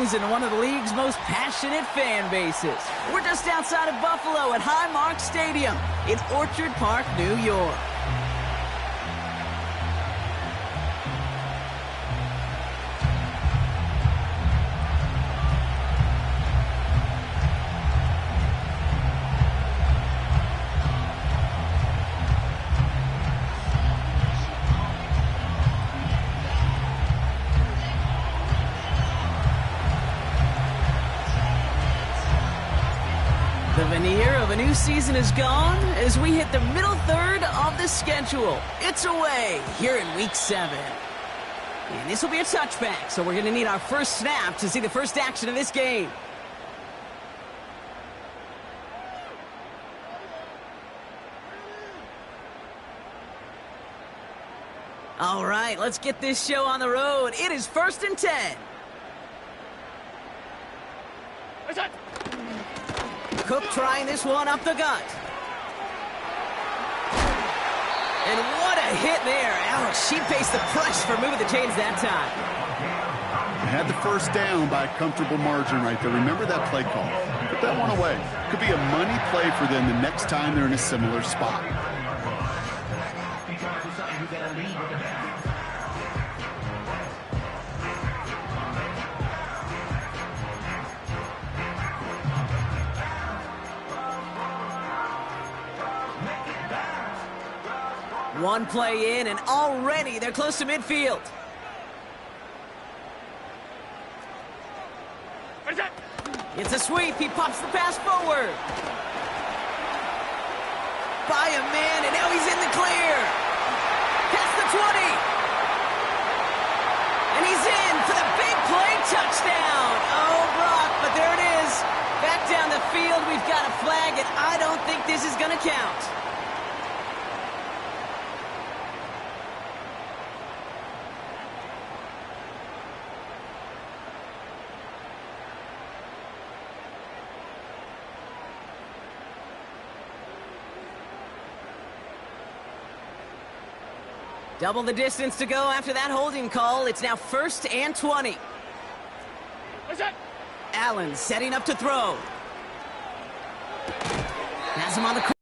games and one of the league's most passionate fan bases. We're just outside of Buffalo at Highmark Stadium in Orchard Park, New York. The veneer of a new season is gone as we hit the middle third of the schedule. It's away here in Week 7. And this will be a touchback, so we're going to need our first snap to see the first action of this game. All right, let's get this show on the road. It is 1st and 10. Cook trying this one up the gut. And what a hit there. Ouch, she faced the press for moving the chains that time. They had the first down by a comfortable margin right there. Remember that play call. Put that one away. Could be a money play for them the next time they're in a similar spot. One play in, and already they're close to midfield. It's a sweep. He pops the pass forward. By a man, and now he's in the clear. Past the 20. And he's in for the big play touchdown. Oh, Brock, but there it is. Back down the field, we've got a flag, and I don't think this is going to count. Double the distance to go after that holding call. It's now 1st and 20. What's that? Allen setting up to throw. Has him on the corner.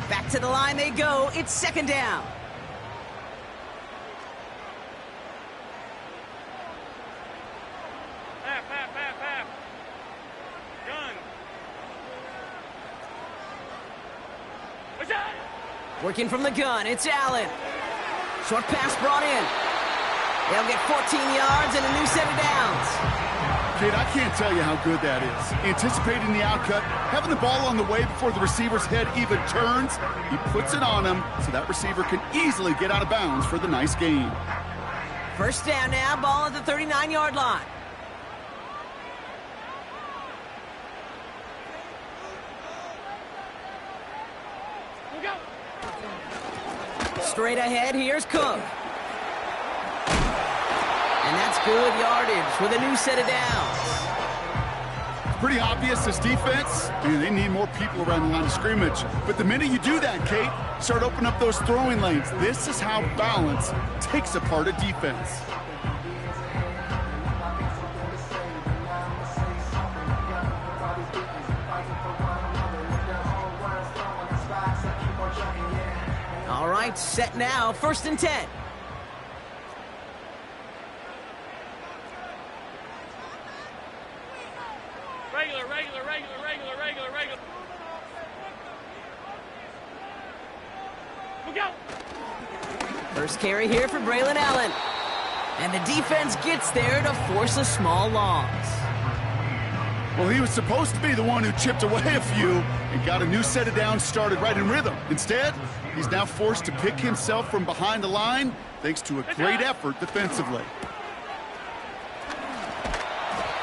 Back to the line they go. It's 2nd down. Working from the gun, it's Allen. Short pass brought in. They'll get 14 yards and a new set of downs. Kid, I can't tell you how good that is. Anticipating the outcut, having the ball on the way before the receiver's head even turns, he puts it on him so that receiver can easily get out of bounds for the nice gain. 1st down now, ball at the 39-yard line. Straight ahead, here's Cook. And that's good yardage with a new set of downs. It's pretty obvious this defense, they need more people around the line of scrimmage. But the minute you do that, Kate, start opening up those throwing lanes. This is how balance takes apart a defense. All right, set now, 1st and 10. Regular. We'll go. First carry here for Braylon Allen. And the defense gets there to force a small loss. Well, he was supposed to be the one who chipped away a few and got a new set of downs started right in rhythm. Instead, he's now forced to pick himself from behind the line thanks to a great effort defensively.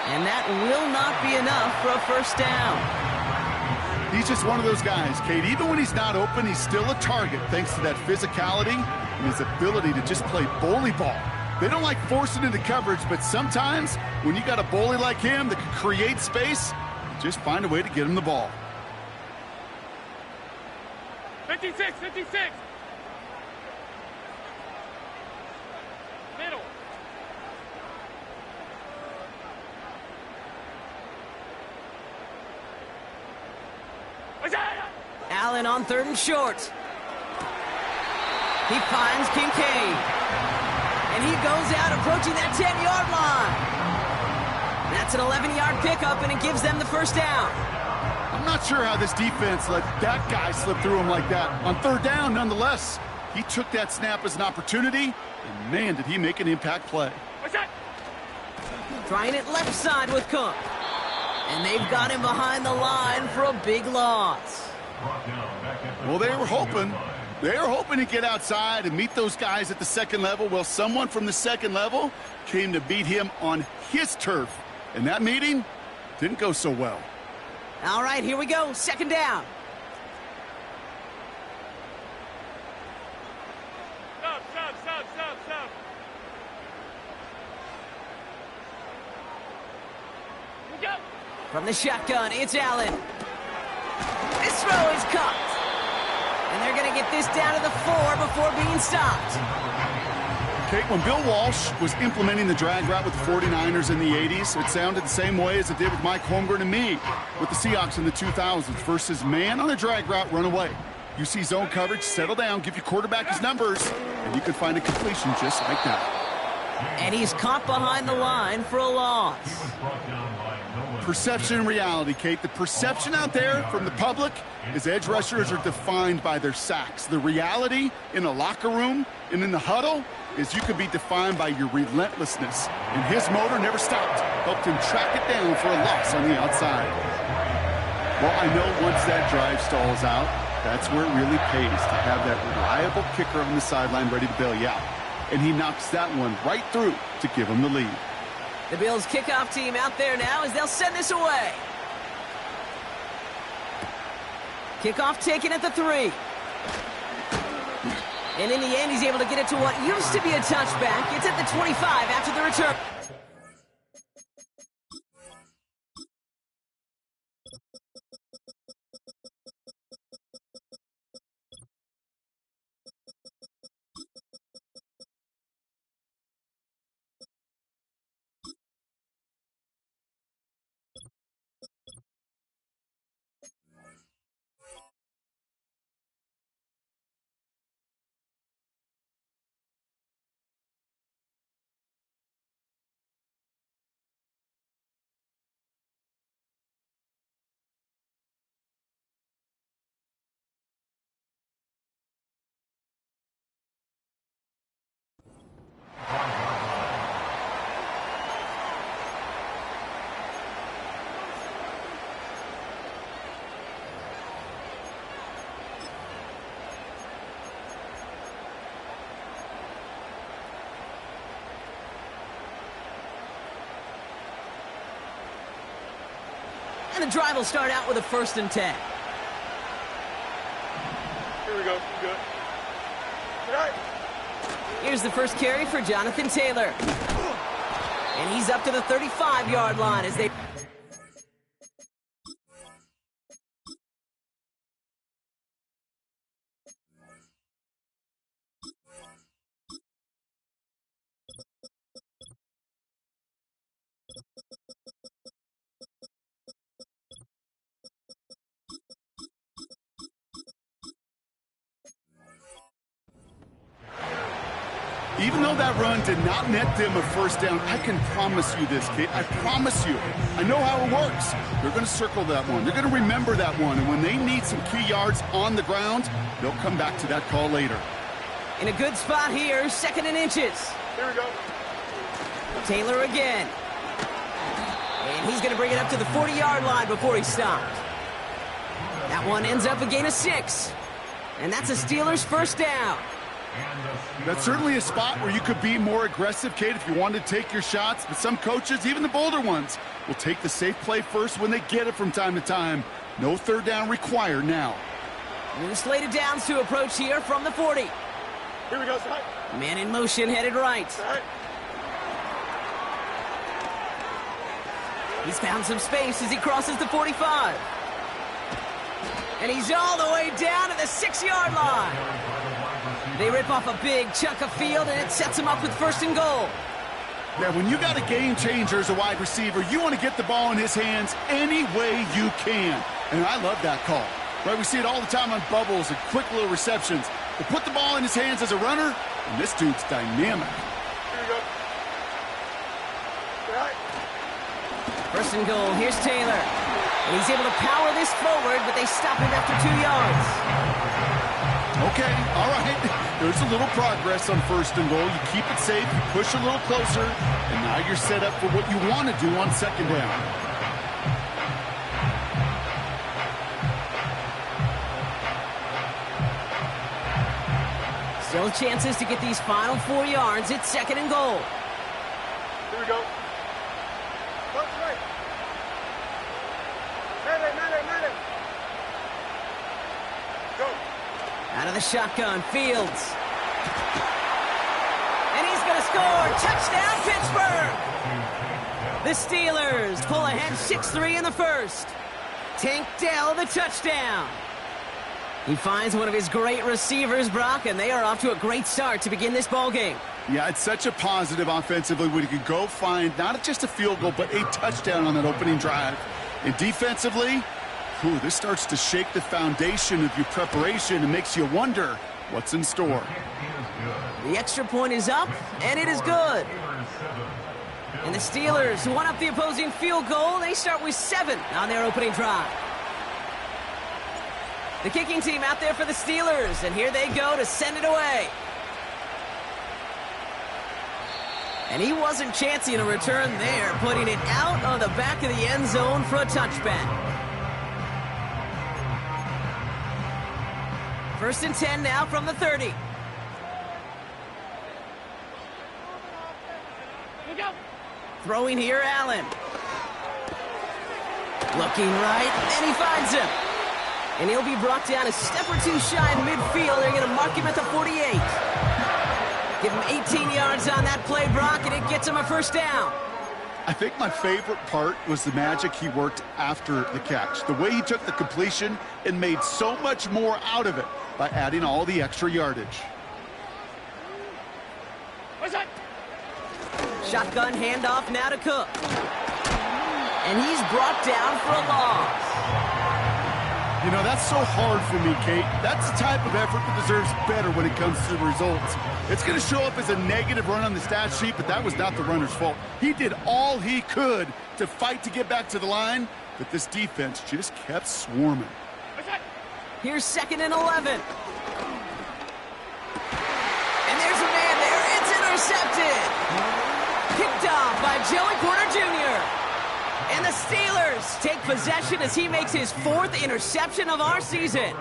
And that will not be enough for a 1st down. He's just one of those guys, Kate. Even when he's not open, he's still a target thanks to that physicality and his ability to just play bully ball. They don't like forcing into coverage, but sometimes when you got a bully like him that can create space, just find a way to get him the ball. 56, 56. Middle. What's that? Allen on 3rd and short. He finds Kincaid. And he goes out approaching that 10-yard line. That's an 11-yard pickup, and it gives them the first down. I'm not sure how this defense let that guy slip through him like that. On 3rd down, nonetheless, he took that snap as an opportunity, and man, did he make an impact play. What's that? Trying it left side with Cook. And they've got him behind the line for a big loss. Well, they were hoping to get outside and meet those guys at the second level. Well, someone from the second level came to beat him on his turf. And that meeting didn't go so well. All right, here we go. 2nd down. Stop. Go. From the shotgun, it's Allen. This throw is caught. And they're going to get this down to the 4 before being stopped. Okay, when Bill Walsh was implementing the drag route with the 49ers in the 80s, it sounded the same way as it did with Mike Holmgren and me with the Seahawks in the 2000s versus man on a drag route, run away. You see zone coverage, settle down, give your quarterback his numbers, and you can find a completion just like that. And he's caught behind the line for a loss. Perception and reality, Kate. The perception out there from the public is edge rushers are defined by their sacks. The reality in a locker room and in the huddle is you could be defined by your relentlessness. And his motor never stopped. Helped him track it down for a loss on the outside. Well, I know once that drive stalls out, that's where it really pays to have that reliable kicker on the sideline ready to bail you out. And he knocks that one right through to give him the lead. The Bills kickoff team out there now as they'll send this away. Kickoff taken at the 3. And in the end, he's able to get it to what used to be a touchback. It's at the 25 after the return. And the drive will start out with a 1st and 10. Here we go. Good. All right. Here's the first carry for Jonathan Taylor. And he's up to the 35-yard line as they... Even though that run did not net them a 1st down, I can promise you this, kid. I promise you. I know how it works. They're going to circle that one. They're going to remember that one. And when they need some key yards on the ground, they'll come back to that call later. In a good spot here, 2nd and inches. Here we go. Taylor again. And he's going to bring it up to the 40-yard line before he stopped. That one ends up a gain of 6. And that's a Steelers' 1st down. That's certainly a spot where you could be more aggressive, Kate, if you wanted to take your shots. But some coaches, even the bolder ones, will take the safe play first when they get it from time to time. No 3rd down required now. New slated downs to approach here from the 40. Here we go, side. Man in motion, headed right. Right. He's found some space as he crosses the 45. And he's all the way down to the 6-yard line. They rip off a big chunk of field, and it sets him up with 1st and goal. Yeah, when you got a game changer as a wide receiver, you want to get the ball in his hands any way you can. And I love that call. Right, we see it all the time on bubbles and quick little receptions. To put the ball in his hands as a runner, and this dude's dynamic. Here we go. All right. 1st and goal, here's Taylor. And he's able to power this forward, but they stop him after 2 yards. Okay, all right. There's a little progress on 1st and goal. You keep it safe, you push a little closer, and now you're set up for what you want to do on 2nd down. Still chances to get these final 4 yards. It's 2nd and goal. Here we go. Coach, right. Man. Go. Out of the shotgun, Fields. And he's going to score. Touchdown, Pittsburgh! The Steelers pull ahead 6-3 in the 1st. Tank Dell, the touchdown. He finds one of his great receivers, Brock, and they are off to a great start to begin this ball game. Yeah, it's such a positive offensively when you can go find not just a field goal, but a touchdown on that opening drive. And defensively, this starts to shake the foundation of your preparation and makes you wonder what's in store. The extra point is up, and it is good. And the Steelers won up the opposing field goal. They start with 7 on their opening drive. The kicking team out there for the Steelers, and here they go to send it away. And he wasn't chancing a return there, putting it out on the back of the end zone for a touchback. 1st and 10 now from the 30. Throwing here, Allen. Looking right, and he finds him. And he'll be brought down a step or 2 shy in midfield. They're going to mark him at the 48. Give him 18 yards on that play, Brock, and it gets him a 1st down. I think my favorite part was the magic he worked after the catch. The way he took the completion and made so much more out of it by adding all the extra yardage. What's that? Shotgun handoff now to Cook. And he's brought down for a loss. You know, that's so hard for me, Kate. That's the type of effort that deserves better when it comes to the results. It's going to show up as a negative run on the stat sheet, but that was not the runner's fault. He did all he could to fight to get back to the line, but this defense just kept swarming. Here's 2nd and 11. And there's a man there. It's intercepted. Picked off by Joey Porter Jr. And the Steelers take possession as he makes his 4th interception of our season.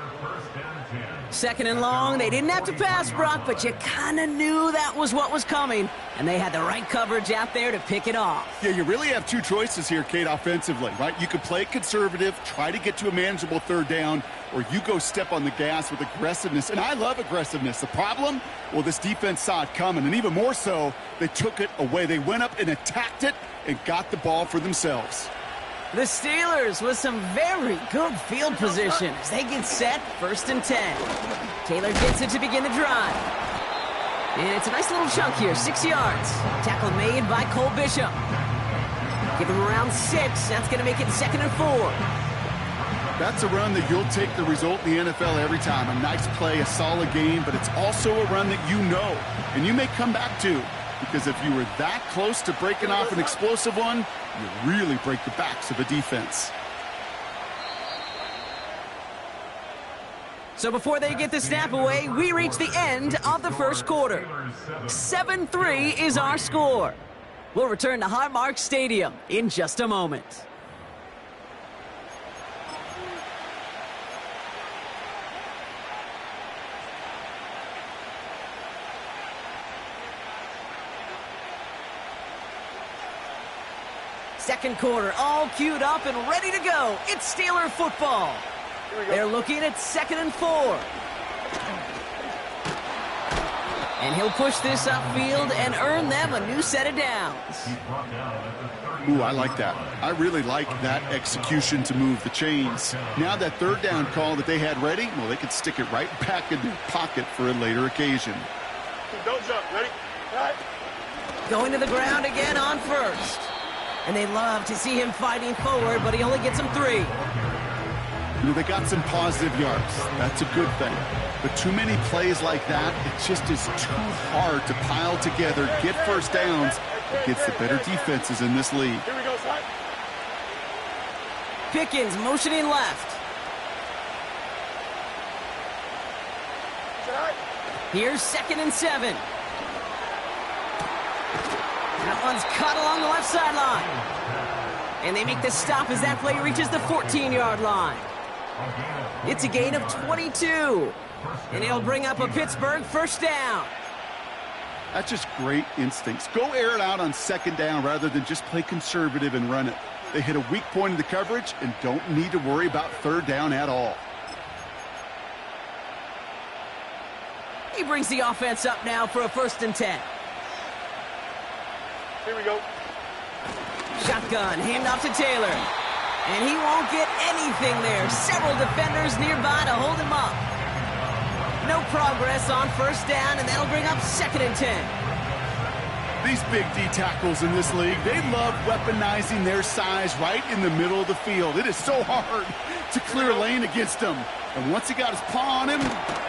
2nd and long. They didn't have to pass, Brock, but you kind of knew that was what was coming. And they had the right coverage out there to pick it off. Yeah, you really have 2 choices here, Kate, offensively, right? You could play conservative, try to get to a manageable 3rd down, or you go step on the gas with aggressiveness. And I love aggressiveness. The problem? Well, this defense saw it coming, and even more so, they took it away. They went up and attacked it and got the ball for themselves. The Steelers with some very good field position as they get set, 1st and 10. Taylor gets it to begin the drive. And it's a nice little chunk here, 6 yards. Tackle made by Cole Bishop. Give him around 6. That's going to make it 2nd and 4. That's a run that you'll take the result in the NFL every time. A nice play, a solid game, but it's also a run that you know, and you may come back to. Because if you were that close to breaking off an explosive one, you really break the backs of a defense. So before they get the snap away, we reach the end of the 1st quarter. 7-3 is our score. We'll return to Highmark Stadium in just a moment. Second quarter, all queued up and ready to go. It's Steeler football. They're looking at 2nd and 4. And he'll push this upfield and earn them a new set of downs. Ooh, I like that. I really like that execution to move the chains. Now that third down call that they had ready, well, they could stick it right back in their pocket for a later occasion. Don't jump. Ready? All right. Going to the ground again on first. And they love to see him fighting forward, but he only gets them 3. You know, they got some positive yards. That's a good thing. But too many plays like that, it just is too hard to pile together, get first downs against the better defenses in this league. Here we go, son. Pickens motioning left. All right. Here's 2nd and 7. That one's caught along the left sideline. And they make the stop as that play reaches the 14-yard line. It's a gain of 22. And it'll bring up a Pittsburgh first down. That's just great instincts. Go air it out on 2nd down rather than just play conservative and run it. They hit a weak point in the coverage and don't need to worry about 3rd down at all. He brings the offense up now for a 1st and 10. Here we go. Shotgun, hand off to Taylor. And he won't get anything there. Several defenders nearby to hold him up. No progress on 1st down, and that'll bring up 2nd and 10. These big D tackles in this league, they love weaponizing their size right in the middle of the field. It is so hard to clear a lane against them. And once he got his paw on him,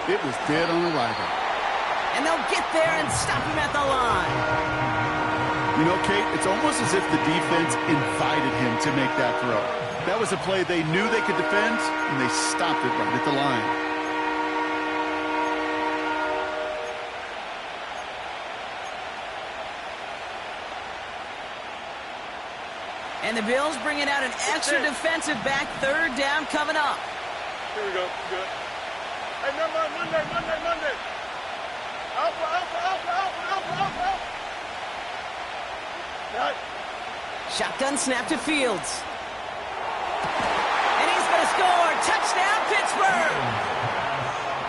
it was dead on arrival. And they'll get there and stop him at the line. You know, Kate, it's almost as if the defense invited him to make that throw. That was a play they knew they could defend, and they stopped it right at the line. And the Bills bringing out an extra defensive back. 3rd down coming up. Here we go. Good. Hey, remember Monday. Alpha. Right. Shotgun snap to Fields. And he's going to score. Touchdown, Pittsburgh.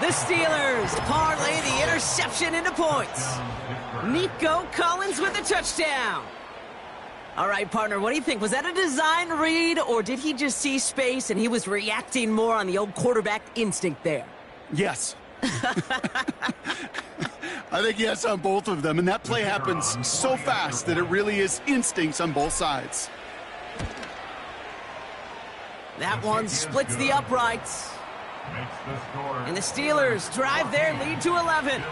The Steelers parlay the interception into points. Nico Collins with a touchdown. All right, partner, what do you think? Was that a design read, or did he just see space and he was reacting more on the old quarterback instinct there? Yes. I think yes on both of them, and that play happens so fast that it really is instincts on both sides. That one splits the uprights. And the Steelers drive their lead to 11.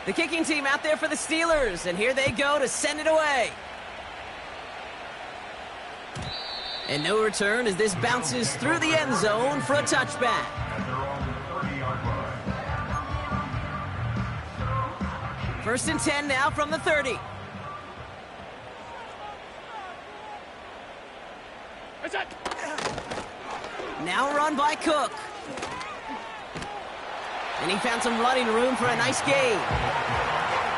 The kicking team out there for the Steelers, and here they go to send it away. And no return as this bounces through the end zone for a touchback. First and 10 now from the 30. Now run by Cook. And he found some running room for a nice gain.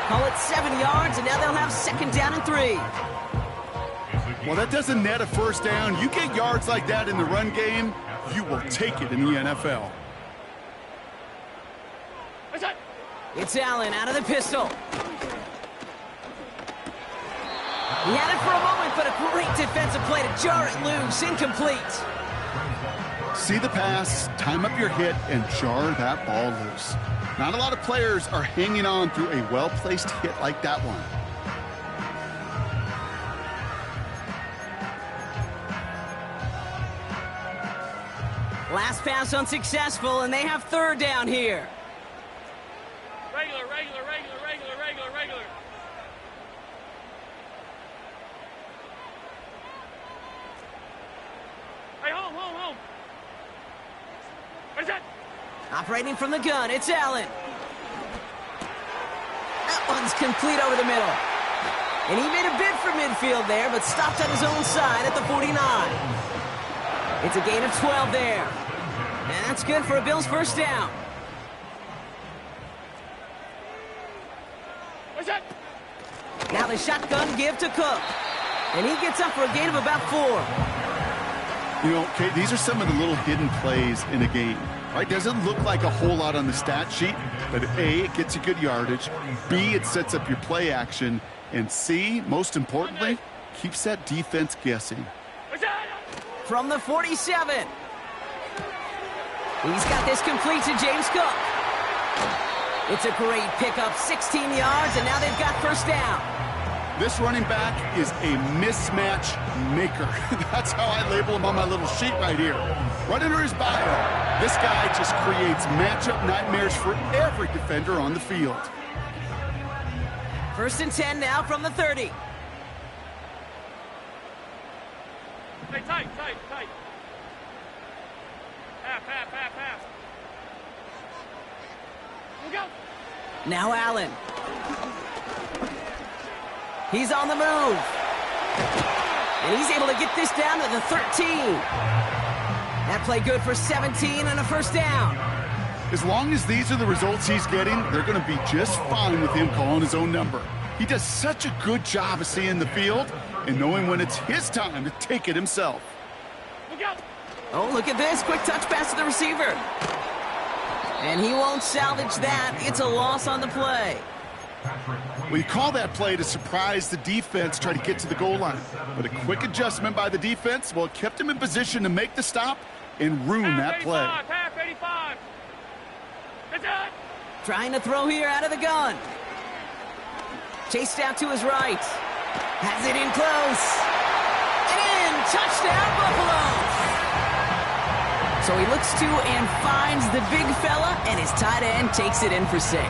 Call it 7 yards, and now they'll have 2nd down and 3. Well, that doesn't net a first down. You get yards like that in the run game, you will take it in the NFL. It's Allen out of the pistol. He had it for a moment, but a great defensive play to jar it loose. Incomplete. See the pass, time up your hit, and jar that ball loose. Not a lot of players are hanging on through a well-placed hit like that one. Last pass unsuccessful, and they have 3rd down here. Regular. Hey, home. Where's that? Operating from the gun, it's Allen. That one's complete over the middle. And he made a bid for midfield there, but stopped on his own side at the 49. It's a gain of 12 there. And that's good for a Bills first down. Where's that? Now the shotgun give to Cook. And he gets up for a gain of about 4. You know, Kate, these are some of the little hidden plays in a game, right? Doesn't look like a whole lot on the stat sheet, but A, it gets you good yardage, B, it sets up your play action, and C, most importantly, keeps that defense guessing. From the 47. He's got this complete to James Cook. It's a great pickup, 16 yards, and now they've got first down. This running back is a mismatch maker. That's how I label him on my little sheet right here. Right under his bio, this guy just creates matchup nightmares for every defender on the field. First and 10 now from the 30. Stay tight. Half. Look out. Now Allen. He's on the move. And he's able to get this down to the 13. That play good for 17 and a first down. As long as these are the results he's getting, they're going to be just fine with him calling his own number. He does such a good job of seeing the field and knowing when it's his time to take it himself. Look out. Oh, look at this. Quick touch pass to the receiver. And he won't salvage that. It's a loss on the play. Well, you call that play to surprise the defense, try to get to the goal line. But a quick adjustment by the defense, well, it kept him in position to make the stop and ruin that play. Half 85. It's it. Trying to throw here out of the gun. Chased out to his right. Has it in close. And in. Touchdown, Buffalo. So he looks to and finds the big fella, and his tight end takes it in for 6.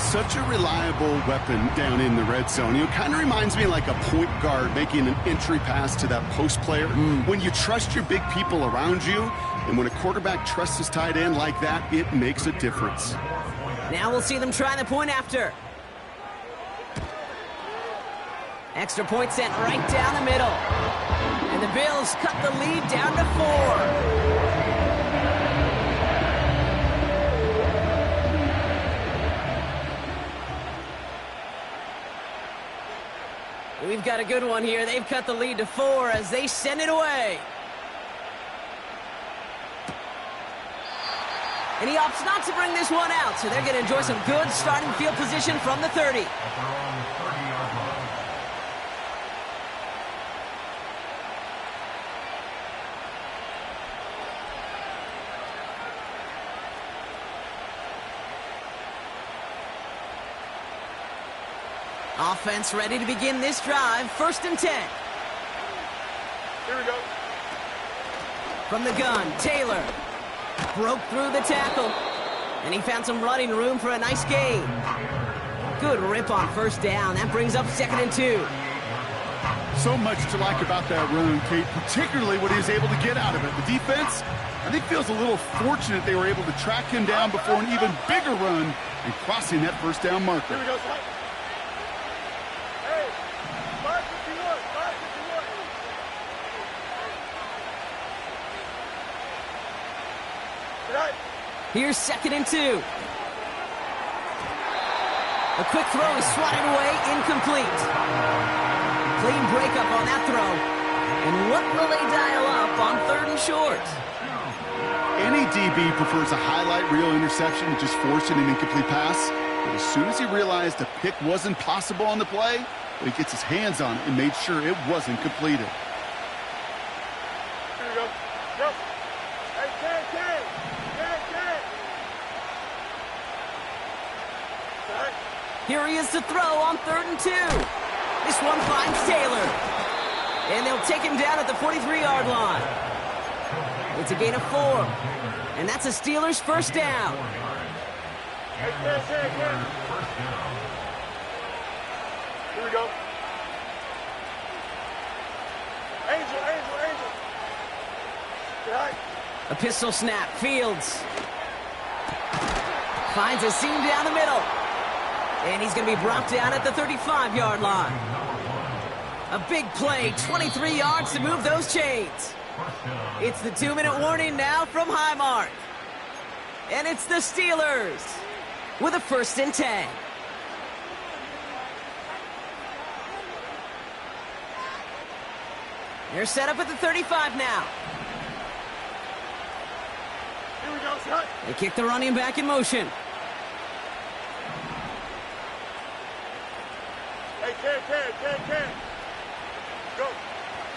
Such a reliable weapon down in the red zone. You know, kind of reminds me like a point guard making an entry pass to that post player. When you trust your big people around you, and when a quarterback trusts his tight end like that, it makes a difference. Now we'll see them try the point after. Extra point sent right down the middle. And the Bills cut the lead down to 4. We've got a good one here. They've cut the lead to 4 as they send it away. And he opts not to bring this one out, so they're going to enjoy some good starting field position from the 30. Offense ready to begin this drive. First and 10. Here we go. From the gun, Taylor broke through the tackle, and he found some running room for a nice gain. Good rip on first down. That brings up 2nd and 2. So much to like about that run, Kate, particularly what he was able to get out of it. The defense, I think, feels a little fortunate they were able to track him down before an even bigger run and crossing that first down marker. Here we go. Hey, 551. 551. Right. Here's 2nd and 2. A quick throw is swatted away, incomplete. Clean breakup on that throw. And what will they dial up on 3rd and short? Any DB prefers a highlight reel interception to just forcing an incomplete pass. But as soon as he realized a pick wasn't possible on the play, he gets his hands on it and made sure it wasn't completed. Here we go. Go. Hey, Ken. Right. Here he is to throw on 3rd and 2. This one finds Taylor. And they'll take him down at the 43-yard line. It's a gain of 4. And that's a Steelers first down. Hey, Ken. Here we go. Angel. Right. A pistol snap. Fields finds a seam down the middle. And he's going to be brought down at the 35-yard line. A big play, 23 yards to move those chains. It's the 2-minute warning now from Highmark. And it's the Steelers with a 1st and 10. They're set up at the 35 now. Here we go, Scott. They kick the running back in motion. Hey, Ken. Go.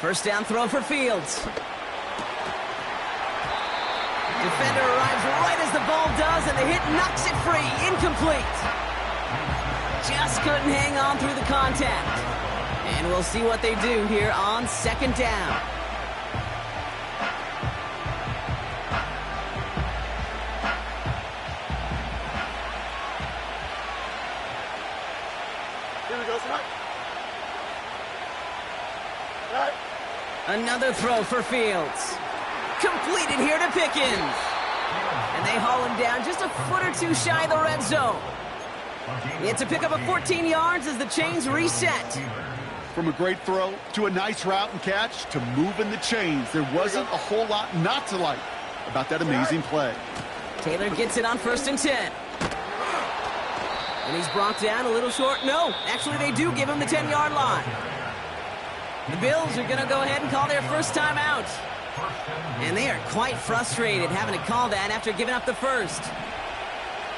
First down throw for Fields. Defender arrives right as the ball does, and the hit knocks it free. Incomplete. Just couldn't hang on through the contact. And we'll see what they do here on second down. Here we go, Scott. Right. Another throw for Fields. Completed here to Pickens. And they haul him down just a foot or two shy of the red zone. It's a pickup of 14 yards as the chains reset. From a great throw to a nice route and catch to moving the chains, there wasn't a whole lot not to like about that amazing play. Taylor gets it on 1st and 10. And he's brought down a little short. No, actually they do give him the 10-yard line. The Bills are going to go ahead and call their first timeout. And they are quite frustrated having to call that after giving up the first.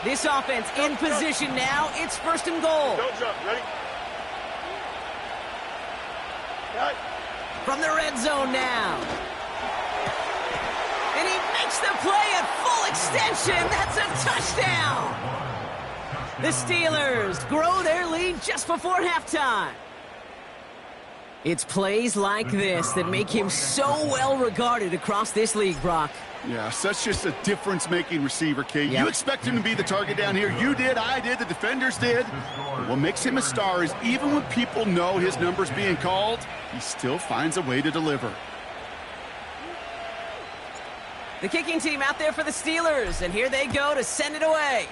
This offense in position now. It's 1st and goal. Don't jump. Ready? Right. From the red zone now. And he makes the play at full extension. That's a touchdown. The Steelers grow their lead just before halftime. It's plays like this that make him so well regarded across this league, Brock. Yeah, such just a difference-making receiver, Kate. Yep. You expect him to be the target down here. You did, I did, the defenders did. But what makes him a star is even when people know his number's being called, he still finds a way to deliver. The kicking team out there for the Steelers, and here they go to send it away.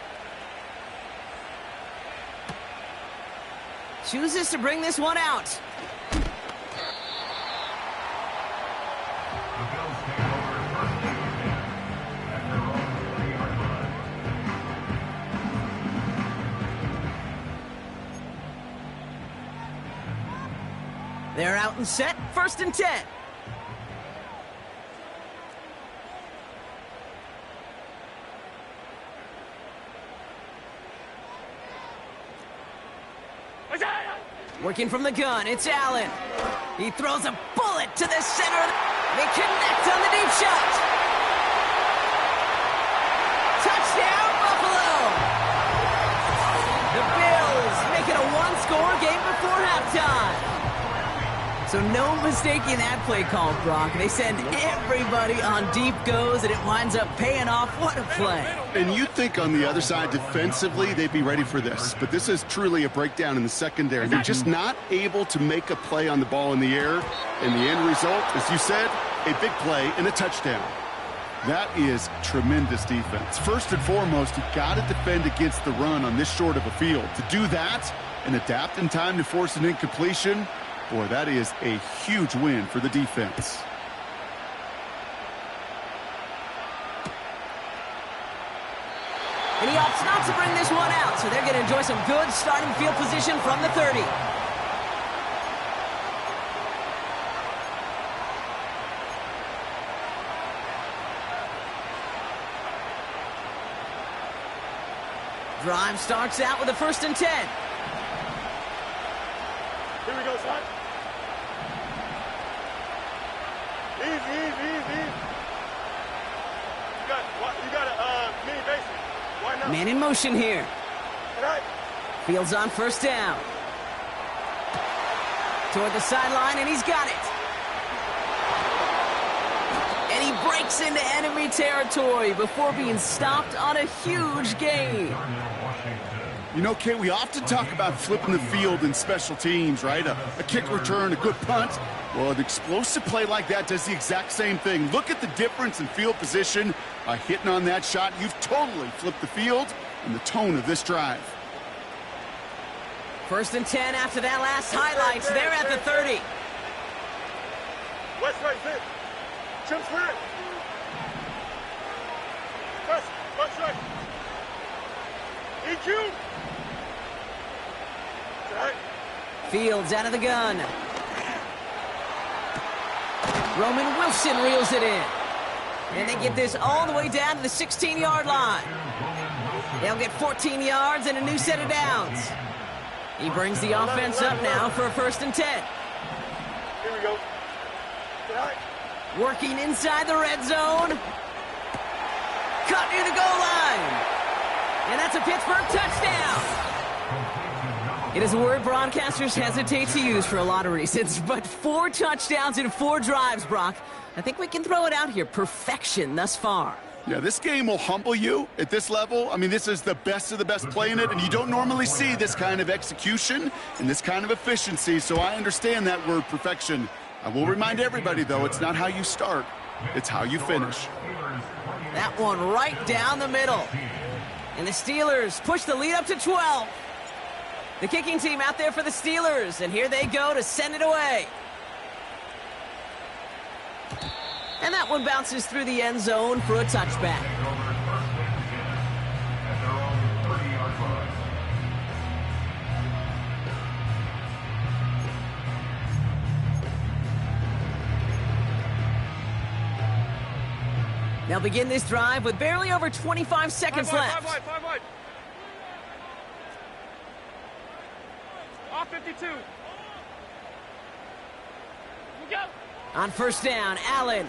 Chooses to bring this one out. They're out and set, 1st and 10. Working from the gun, it's Allen. He throws a bullet to the center. They connect on the deep shot. Touchdown, Buffalo! The Bills make it a one-score game before halftime. So no mistaking that play call, Brock. They send everybody on deep goes, and it winds up paying off. What a play. And you'd think on the other side, defensively, they'd be ready for this. But this is truly a breakdown in the secondary. They're just not able to make a play on the ball in the air. And the end result, as you said, a big play and a touchdown. That is tremendous defense. First and foremost, you've got to defend against the run on this short of a field. To do that and adapt in time to force an incompletion, boy, that is a huge win for the defense. And he opts not to bring this one out, so they're going to enjoy some good starting field position from the 30. Drive starts out with a 1st and 10. Here we go, son. Easy. You got a mini basic. Why not? Man in motion here. Right. Fields on 1st down. Toward the sideline, and he's got it. And he breaks into enemy territory before being stopped on a huge gain. You know, Kate, we often talk about flipping the field in special teams, right? A kick return, a good punt. Well, an explosive play like that does the exact same thing. Look at the difference in field position. By hitting on that shot, you've totally flipped the field and the tone of this drive. 1st and 10 after that last highlight. They're at the 30. West right, sit. Jump square. West right. EQ. Right. Fields out of the gun. Roman Wilson reels it in. And they get this all the way down to the 16-yard line. They'll get 14 yards and a new set of downs. He brings the offense up now for a 1st and 10. Here we go. Working inside the red zone. Cut near the goal line. And that's a Pittsburgh touchdown. It is a word broadcasters hesitate to use for a lot of reasons, but 4 touchdowns in 4 drives, Brock. I think we can throw it out here. Perfection thus far. Yeah, this game will humble you at this level. I mean, this is the best of the best playing it, and you don't normally see this kind of execution and this kind of efficiency, so I understand that word perfection. I will remind everybody, though, it's not how you start, it's how you finish. That one right down the middle. And the Steelers push the lead up to 12. The kicking team out there for the Steelers, and here they go to send it away. And that one bounces through the end zone for a touchback. They'll begin this drive with barely over 25 seconds left. 5 wide. Off 52. We go. On 1st down, Allen.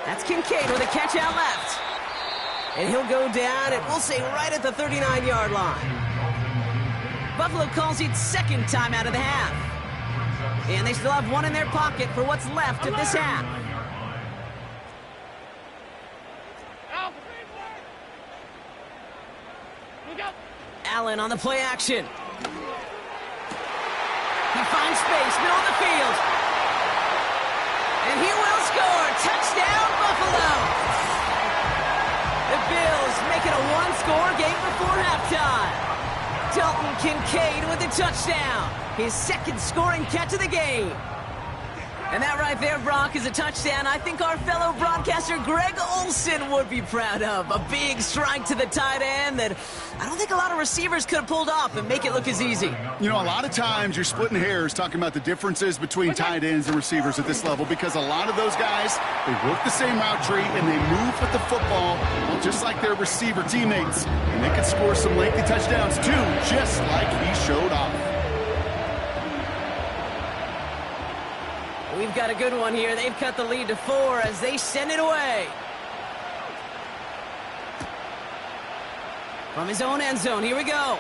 That's Kincaid with a catch out left. And he'll go down, and we'll say right at the 39-yard line. Buffalo calls it 2nd time out of the half. And they still have 1 in their pocket for what's left of this half. Allen on the play action. He finds space, middle of the field. And he will score. Touchdown, Buffalo. The Bills make it a 1-score game before halftime. Dalton Kincaid with the touchdown. His 2nd scoring catch of the game. And that right there, Brock, is a touchdown I think our fellow broadcaster Greg Olsen would be proud of. A big strike to the tight end that I don't think a lot of receivers could have pulled off and make it look as easy. You know, a lot of times you're splitting hairs talking about the differences between tight ends and receivers at this level because a lot of those guys, they work the same route tree and they move with the football, well, just like their receiver teammates. And they can score some lengthy touchdowns too, just like he showed off. We've got a good one here. They've cut the lead to 4 as they send it away. From his own end zone, here we go.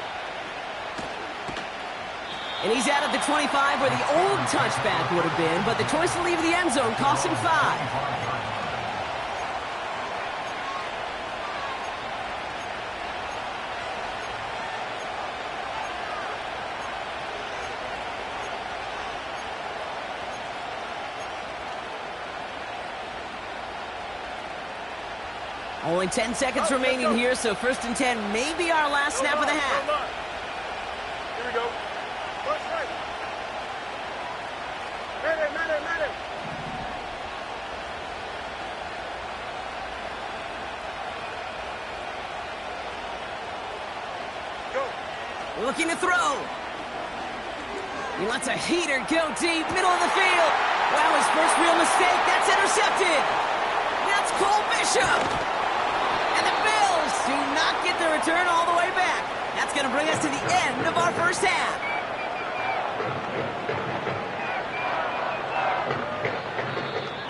And he's out at the 25 where the old touchback would have been, but the choice to leave the end zone cost him 5. Only 10 seconds remaining here, so 1st and 10 may be our last snap of the half. Here we go. Push right. Man. Go. Looking to throw. He lets a heater go deep, middle of the field. Wow, his first real mistake. That's intercepted. That's Cole Bishop. Do not get the return all the way back. That's going to bring us to the end of our first half.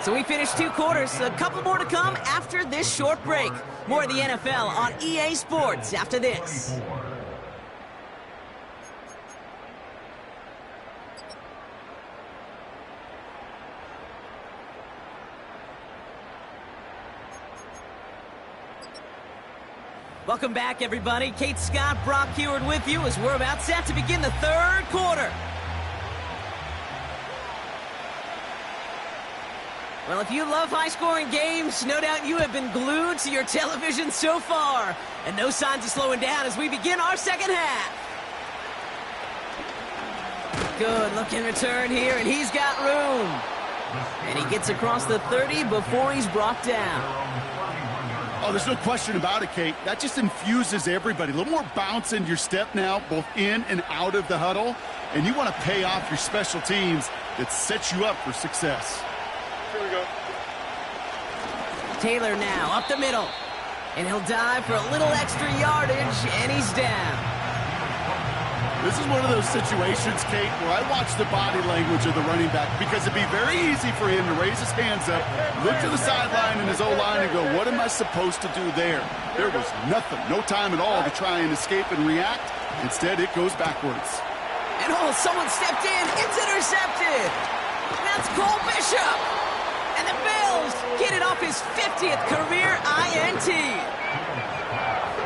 So we finished 2 quarters. A couple more to come after this short break. More of the NFL on EA Sports after this. Welcome back, everybody. Kate Scott, Brock Huard with you as we're about set to begin the 3rd quarter. Well, if you love high-scoring games, no doubt you have been glued to your television so far. And no signs of slowing down as we begin our 2nd half. Good looking return here, and he's got room. And he gets across the 30 before he's brought down. Oh, there's no question about it, Kate. That just infuses everybody. A little more bounce into your step now, both in and out of the huddle. And you want to pay off your special teams that sets you up for success. Here we go. Taylor now up the middle. And he'll dive for a little extra yardage, and he's down. This is one of those situations, Kate, where I watch the body language of the running back because it'd be very easy for him to raise his hands up, look to the sideline in his O-line and go, what am I supposed to do there? There was nothing, no time at all to try and escape and react. Instead, it goes backwards. And someone stepped in. It's intercepted. That's Cole Bishop. And the Bills get it off his 50th career INT.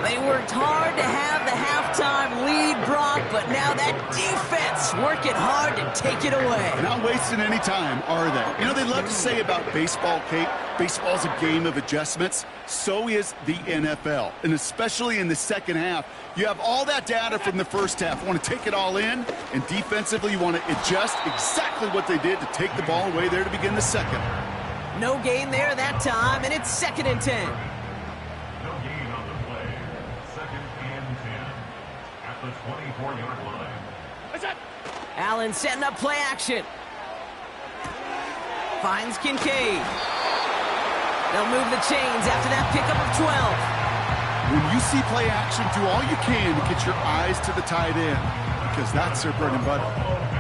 They worked hard to have the halftime lead, Brock, but now that defense working hard to take it away. Not wasting any time, are they? You know, they love to say about baseball, Kate, baseball's a game of adjustments. So is the NFL, and especially in the second half. You have all that data from the first half. You want to take it all in, and defensively you want to adjust exactly what they did to take the ball away there to begin the second. No gain there that time, and it's 2nd and 10. No gain on the play. 2nd and 10 at the 24-yard line. What's that? Allen setting up play action. Finds Kincaid. They'll move the chains after that pickup of 12. When you see play action, do all you can to get your eyes to the tight end, because that's their bread and butter.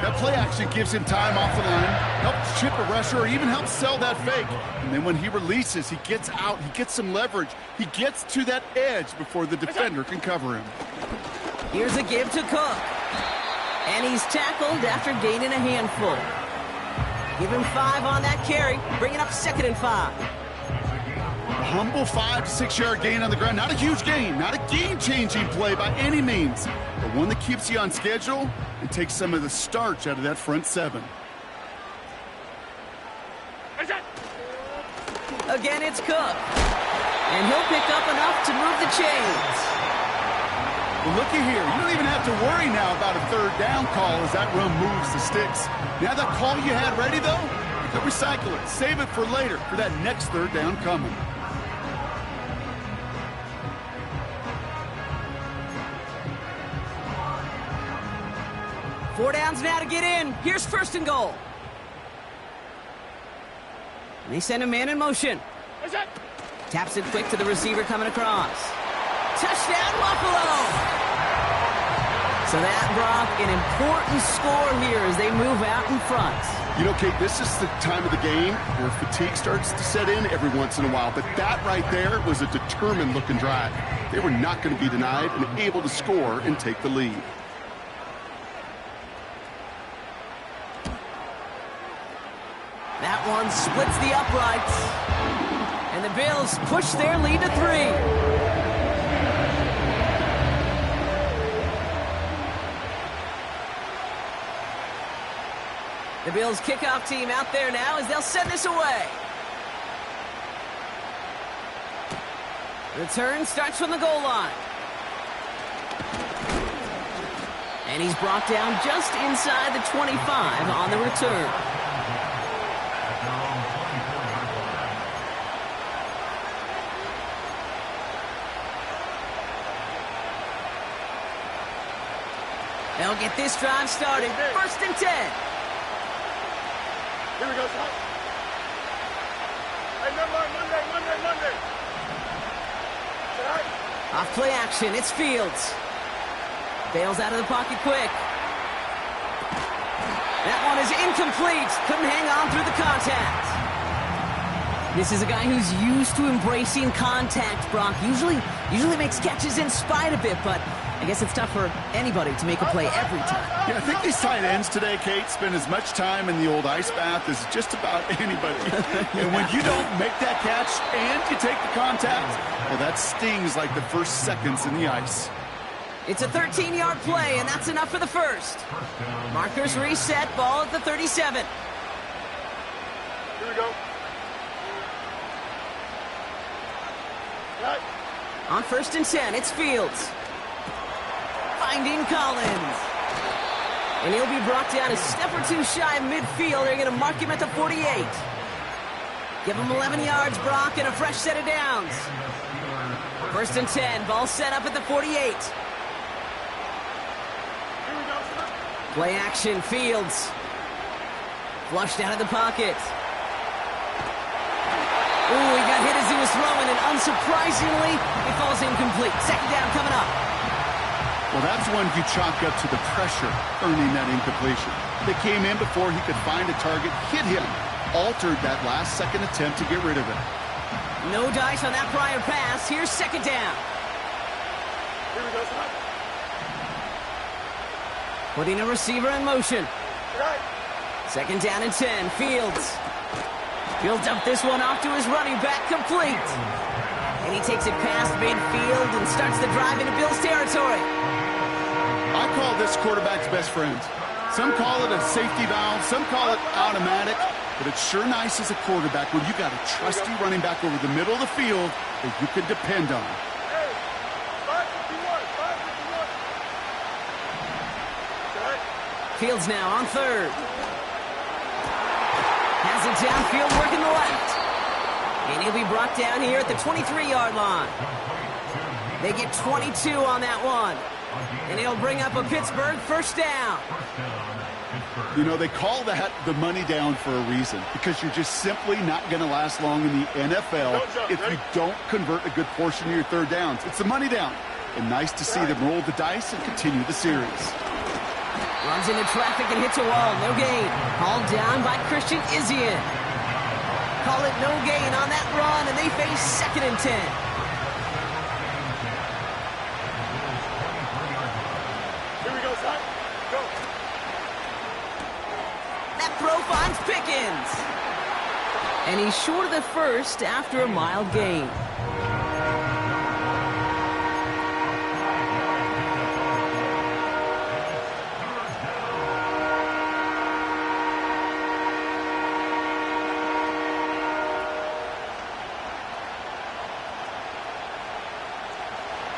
That play action gives him time off the line, helps chip a rusher, or even helps sell that fake. And then when he releases, he gets out, he gets some leverage. He gets to that edge before the defender can cover him. Here's a give to Cook. And he's tackled after gaining a handful. Give him 5 on that carry, bring it up 2nd and 5. A humble 5 to 6 yard gain on the ground. Not a huge gain, not a game-changing play by any means, but one that keeps you on schedule and takes some of the starch out of that front 7. What's that? Again, it's Cook. And he'll pick up enough to move the chains. Well, looky here. You don't even have to worry now about a 3rd down call as that run moves the sticks. Now that call you had ready, though, you can recycle it. Save it for later for that next 3rd down coming. Four downs now to get in. Here's 1st and goal. They send a man in motion. What's that? Taps it quick to the receiver coming across. Touchdown, Buffalo! So that, Brock, an important score here as they move out in front. You know, Kate, this is the time of the game where fatigue starts to set in every once in a while. But that right there was a determined-looking drive. They were not going to be denied and able to score and take the lead. That one splits the uprights. And the Bills push their lead to 3. The Bills kickoff team out there now as they'll send this away. Return starts from the goal line. And he's brought down just inside the 25 on the return. They'll get this drive started. 1st and 10. Here we go, son. Hey, Monday. Tonight. Off play action, it's Fields. Bails out of the pocket quick. That one is incomplete. Couldn't hang on through the contact. This is a guy who's used to embracing contact, Brock. Usually makes catches in spite of it, but I guess it's tough for anybody to make a play every time. Yeah, I think these tight ends today, Kate, spend as much time in the old ice bath as just about anybody. And when you don't make that catch and you take the contact, well, that stings like the first seconds in the ice. It's a 13-yard play, and that's enough for the 1st. Markers reset, ball at the 37. Here we go. Right. On 1st and 10, it's Fields. Finding Collins. And he'll be brought down a step or 2 shy of midfield. They're going to mark him at the 48. Give him 11 yards, Brock, and a fresh set of downs. 1st and 10, ball set up at the 48. Play action, Fields. Flushed out of the pocket. Ooh, he got hit as he was throwing, and unsurprisingly, it falls incomplete. Second down coming up. Well, that's one you chalk up to the pressure earning that incompletion. They came in before he could find a target, hit him, altered that last-second attempt to get rid of it. No dice on that prior pass. Here's second down. Here we go, son. Putting a receiver in motion. Right. Second down and 10. Fields. He'll dump this one off to his running back, complete. And he takes it past midfield and starts the drive into Bills territory. I call this quarterback's best friend. Some call it a safety valve, some call it automatic, but it's sure nice as a quarterback when you got a trusty running back over the middle of the field that you can depend on. Hey, 551, 551. Okay. Fields now on third. Has it downfield, working the left. And he'll be brought down here at the 23-yard line. They get 22 on that one. And it'll bring up a Pittsburgh first down. You know, they call that the money down for a reason, because you're just simply not going to last long in the NFL if you don't convert a good portion of your third downs. It's the money down. And nice to see them roll the dice and continue the series. Runs into traffic and hits a wall. No gain. Hauled down by Christian Izien. Call it no gain on that run, and they face second and 10. Here we go, son. Go. That throw finds Pickens. And he's short of the first after a mild gain.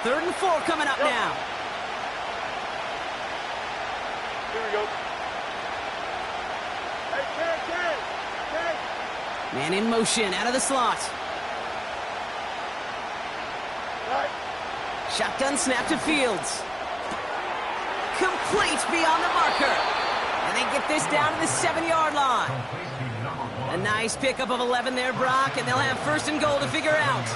Third and 4 coming up now. Here we go. Hey, Ken. Man in motion, out of the slot. Right. Shotgun snap to Fields. Complete beyond the marker. And they get this down to the 7-yard line. A nice pickup of 11 there, Brock, and they'll have first and goal to figure out.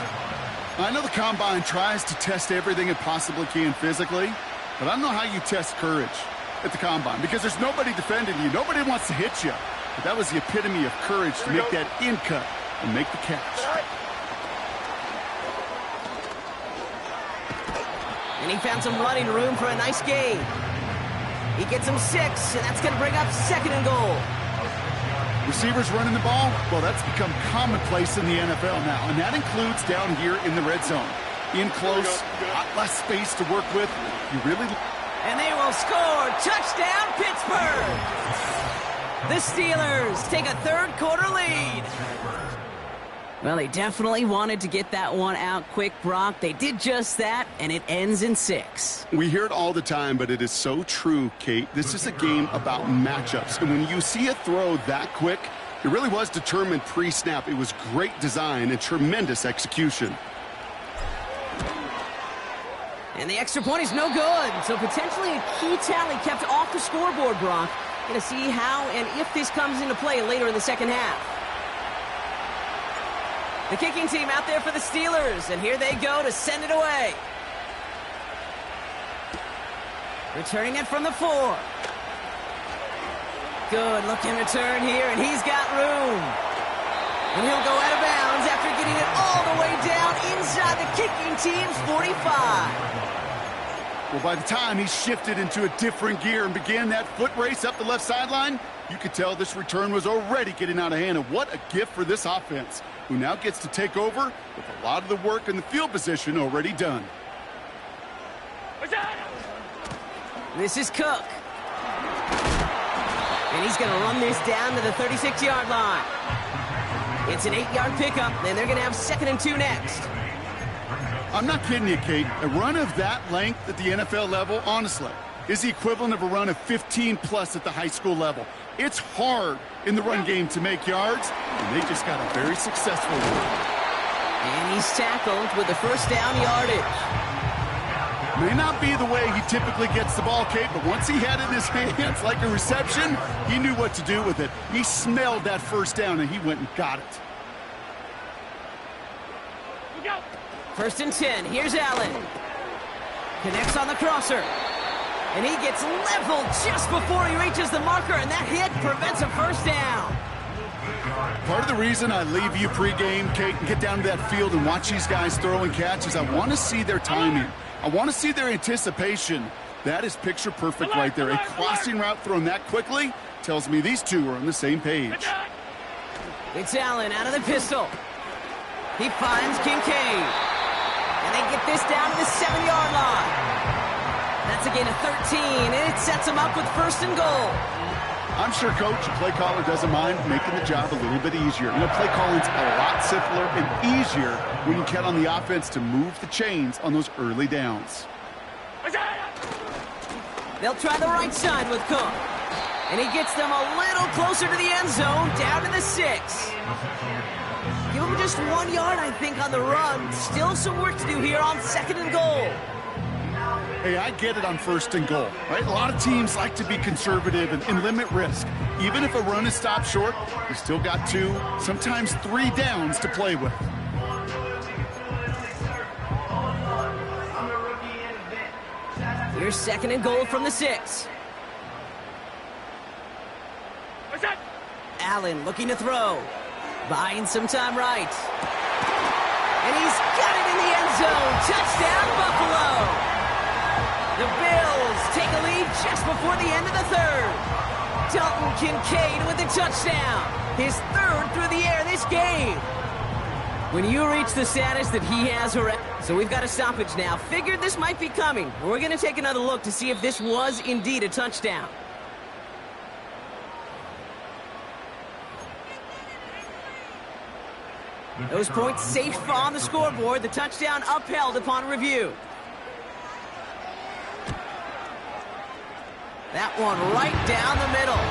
I know the Combine tries to test everything it possibly can physically, but I don't know how you test courage at the Combine, because there's nobody defending you. Nobody wants to hit you. But that was the epitome of courage to make that in cut and make the catch. And he found some running room for a nice gain. He gets him 6, and that's going to bring up second and goal. Receivers running the ball, well, that's become commonplace in the NFL now, and that includes down here in the red zone. In close, lot less space to work with. You really... And they will score. Touchdown, Pittsburgh! The Steelers take a third-quarter lead. Well, they definitely wanted to get that one out quick, Brock. They did just that, and it ends in 6. We hear it all the time, but it is so true, Kate. This is a game about matchups. And when you see a throw that quick, it really was determined pre-snap. It was great design and tremendous execution. And the extra point is no good. So potentially a key tally kept off the scoreboard, Brock. Going to see how and if this comes into play later in the second half. The kicking team out there for the Steelers, and here they go to send it away. Returning it from the 4. Good looking return here, and he's got room. And he'll go out of bounds after getting it all the way down inside the kicking team's 45. Well, by the time he shifted into a different gear and began that foot race up the left sideline, you could tell this return was already getting out of hand. And what a gift for this offense, who now gets to take over with a lot of the work in the field position already done. This is Cook. And he's going to run this down to the 36-yard line. It's an 8-yard pickup, and they're going to have second and 2 next. I'm not kidding you, Kate. A run of that length at the NFL level, honestly, is the equivalent of a run of 15-plus at the high school level. It's hard in the run game to make yards, and they just got a very successful one. And he's tackled with the first down yardage. May not be the way he typically gets the ball, Kate, but once he had it in his hands like a reception, he knew what to do with it. He smelled that first down, and he went and got it. First and 10. Here's Allen. Connects on the crosser. And he gets leveled just before he reaches the marker, and that hit prevents a first down. Part of the reason I leave you pregame, Kate, and get down to that field and watch these guys throw and catch is I want to see their timing. I want to see their anticipation. That is picture perfect right there. A crossing route thrown that quickly tells me these two are on the same page. It's Allen out of the pistol. He finds Kincaid. And they get this down to the 7-yard line. That's a gain of 13, and it sets him up with first and goal. I'm sure Coach, the play caller, doesn't mind making the job a little bit easier. You know, play calling's a lot simpler and easier when you count on the offense to move the chains on those early downs. They'll try the right side with Cook. And he gets them a little closer to the end zone, down to the 6. Give him just 1 yard, I think, on the run. Still some work to do here on second and goal. Hey, I get it on first and goal, right? A lot of teams like to be conservative and limit risk. Even if a run is stopped short, you still got 2, sometimes 3 downs to play with. Here's second and goal from the 6. Allen looking to throw. Buying some time right. And he's got it in the end zone. Touchdown, Buffalo! The Bills take a lead just before the end of the third. Dalton Kincaid with a touchdown. His third through the air this game. When you reach the status that he has already. So we've got a stoppage now. Figured this might be coming. We're going to take another look to see if this was indeed a touchdown. Those points safe on the scoreboard. The touchdown upheld upon review. That one right down the middle.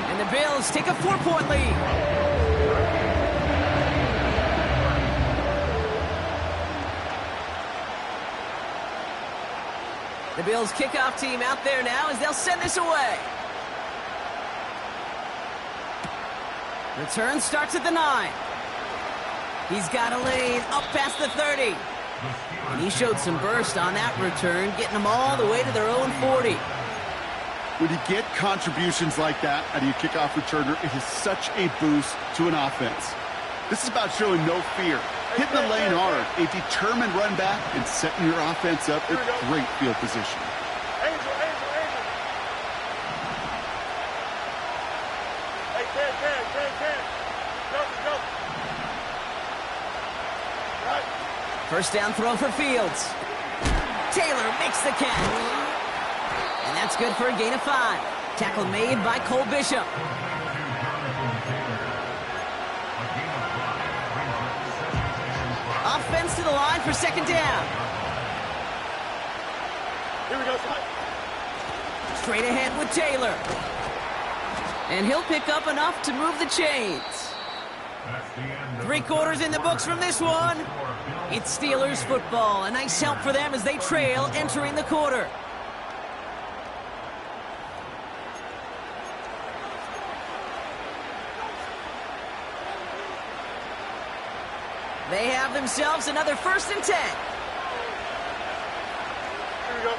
And the Bills take a 4-point lead. The Bills kickoff team out there now as they'll send this away. Return starts at the 9. He's got a lane up past the 30. And he showed some burst on that return, getting them all the way to their own 40. When you get contributions like that out of your kickoff returner, it is such a boost to an offense. This is about showing no fear, hitting the lane hard, a determined run back, and setting your offense up in great field position. Angel. Hey, Ken. Go. Right. First down throw for Fields. Taylor makes the catch. And that's good for a gain of 5. Tackle made by Cole Bishop. Offense to the line for second down. Here we go, son. Straight ahead with Taylor. And he'll pick up enough to move the chains. 3 quarters in the books from this one. It's Steelers football. A nice help for them as they trail entering the quarter. They have themselves another first and 10. Here we go.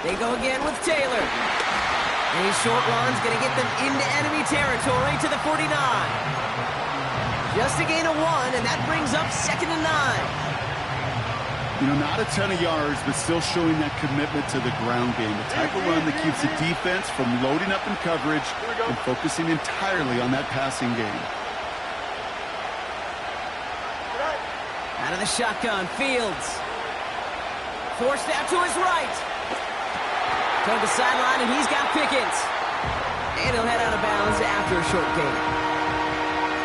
They go again with Taylor. And his short run's going to get them into enemy territory to the 49. Just a gain of 1, and that brings up second and 9. You know, not a ton of yards, but still showing that commitment to the ground game. The type of run that keeps the defense from loading up in coverage and focusing entirely on that passing game. Out of the shotgun, Fields. Forced out to his right. Toward the sideline, and he's got Pickens. And he'll head out of bounds after a short gain.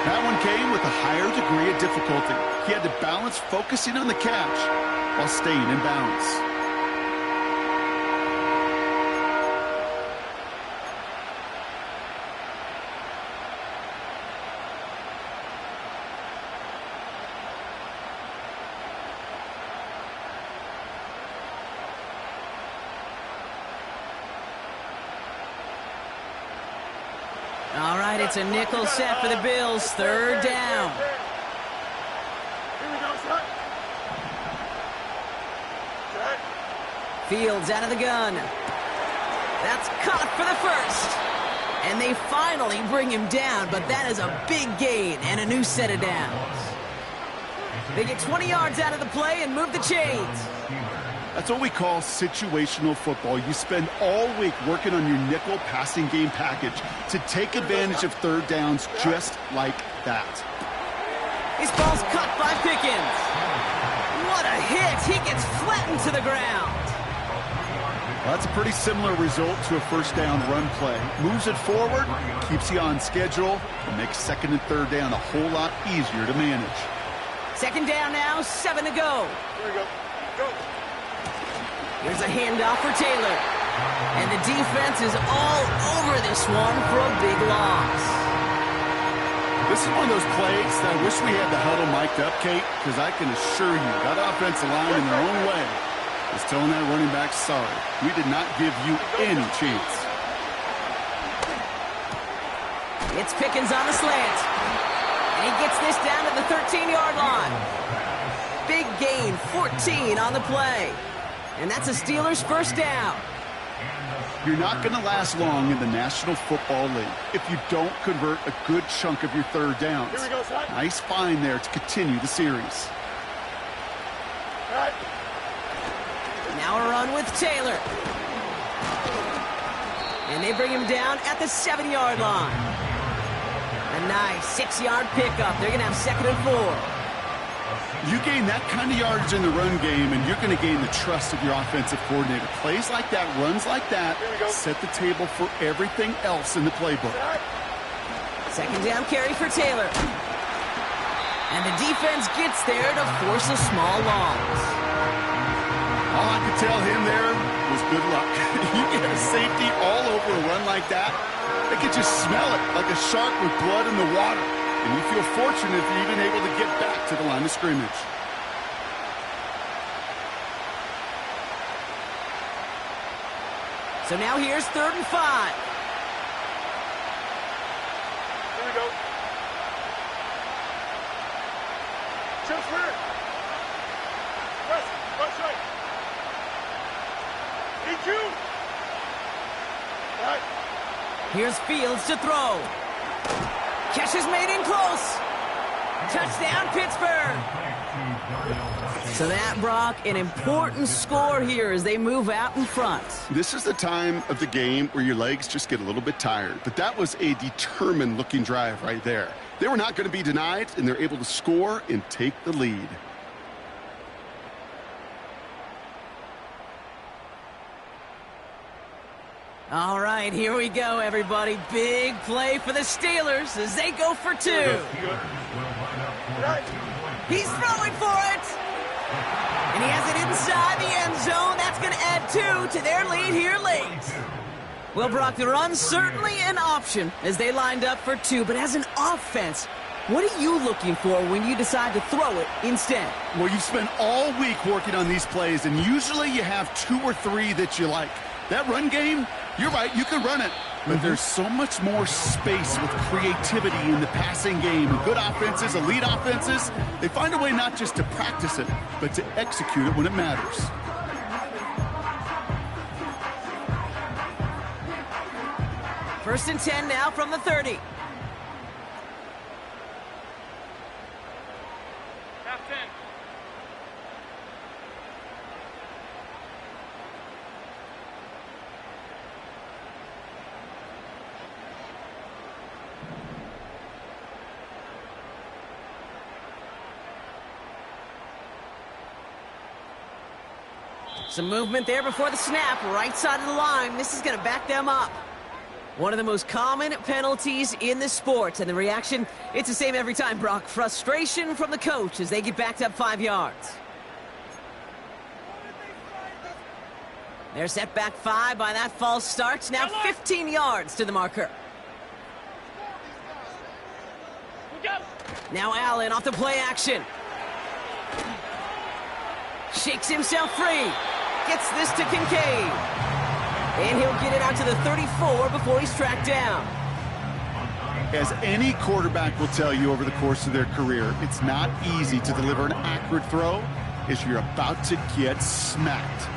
That one came with a higher degree of difficulty. He had to balance focusing on the catch while staying in bounds. All right, it's a nickel set for the Bills. Third down. Here we go. Fields out of the gun. That's caught for the first. And they finally bring him down, but that is a big gain and a new set of downs. They get 20 yards out of the play and move the chains. That's what we call situational football. You spend all week working on your nickel passing game package to take advantage of third downs just like that. This ball's caught by Pickens. What a hit. He gets flattened to the ground. Well, that's a pretty similar result to a first down run play. Moves it forward, keeps you on schedule, and makes second and third down a whole lot easier to manage. Second down now, 7 to go. Here we go. Go. Here's a handoff for Taylor. And the defense is all over this one for a big loss. This is one of those plays that I wish we had the huddle mic'd up, Kate, because I can assure you that offensive line in their own way is telling that running back, sorry, we did not give you any chance. It's Pickens on the slant. And he gets this down to the 13-yard line. Big gain, 14 on the play. And that's a Steelers first down. You're not going to last long in the National Football League if you don't convert a good chunk of your third downs. Here we go, son. Nice find there to continue the series. All right. Now a run with Taylor. And they bring him down at the 7-yard line. A nice 6-yard pickup. They're going to have second and 4. You gain that kind of yardage in the run game, and you're going to gain the trust of your offensive coordinator. Plays like that, runs like that, set the table for everything else in the playbook. Second down carry for Taylor. And the defense gets there to force a small loss. All I could tell him there was good luck. You get a safety all over a run like that, they could just smell it like a shark with blood in the water. And you feel fortunate if you're even able to get back to the line of scrimmage. So now here's 3rd and 5. Here we go. Chips clear. West right. EQ. All right. Here's Fields to throw. Catch is made in close. Touchdown, Pittsburgh. So that, Brock, an important score here as they move out in front. This is the time of the game where your legs just get a little bit tired. But that was a determined-looking drive right there. They were not going to be denied, and they're able to score and take the lead. All right, here we go, everybody. Big play for the Steelers as they go for 2. He's throwing for it. And he has it inside the end zone. That's going to add 2 to their lead here late. Well, Brock, the run's certainly an option as they lined up for 2. But as an offense, what are you looking for when you decide to throw it instead? Well, you've spent all week working on these plays, and usually you have 2 or 3 that you like. That run game, you're right, you can run it. But there's so much more space with creativity in the passing game. Good offenses, elite offenses, they find a way not just to practice it, but to execute it when it matters. First and 10 now from the 30. Half 10. Some movement there before the snap, right side of the line. This is going to back them up. One of the most common penalties in the sport, and the reaction, it's the same every time, Brock. Frustration from the coach as they get backed up 5 yards. They're set back 5 by that false start. Now 15 yards to the marker. Now Allen off the play action. Shakes himself free. Gets this to Kincaid. And he'll get it out to the 34 before he's tracked down. As any quarterback will tell you over the course of their career, it's not easy to deliver an accurate throw as you're about to get smacked.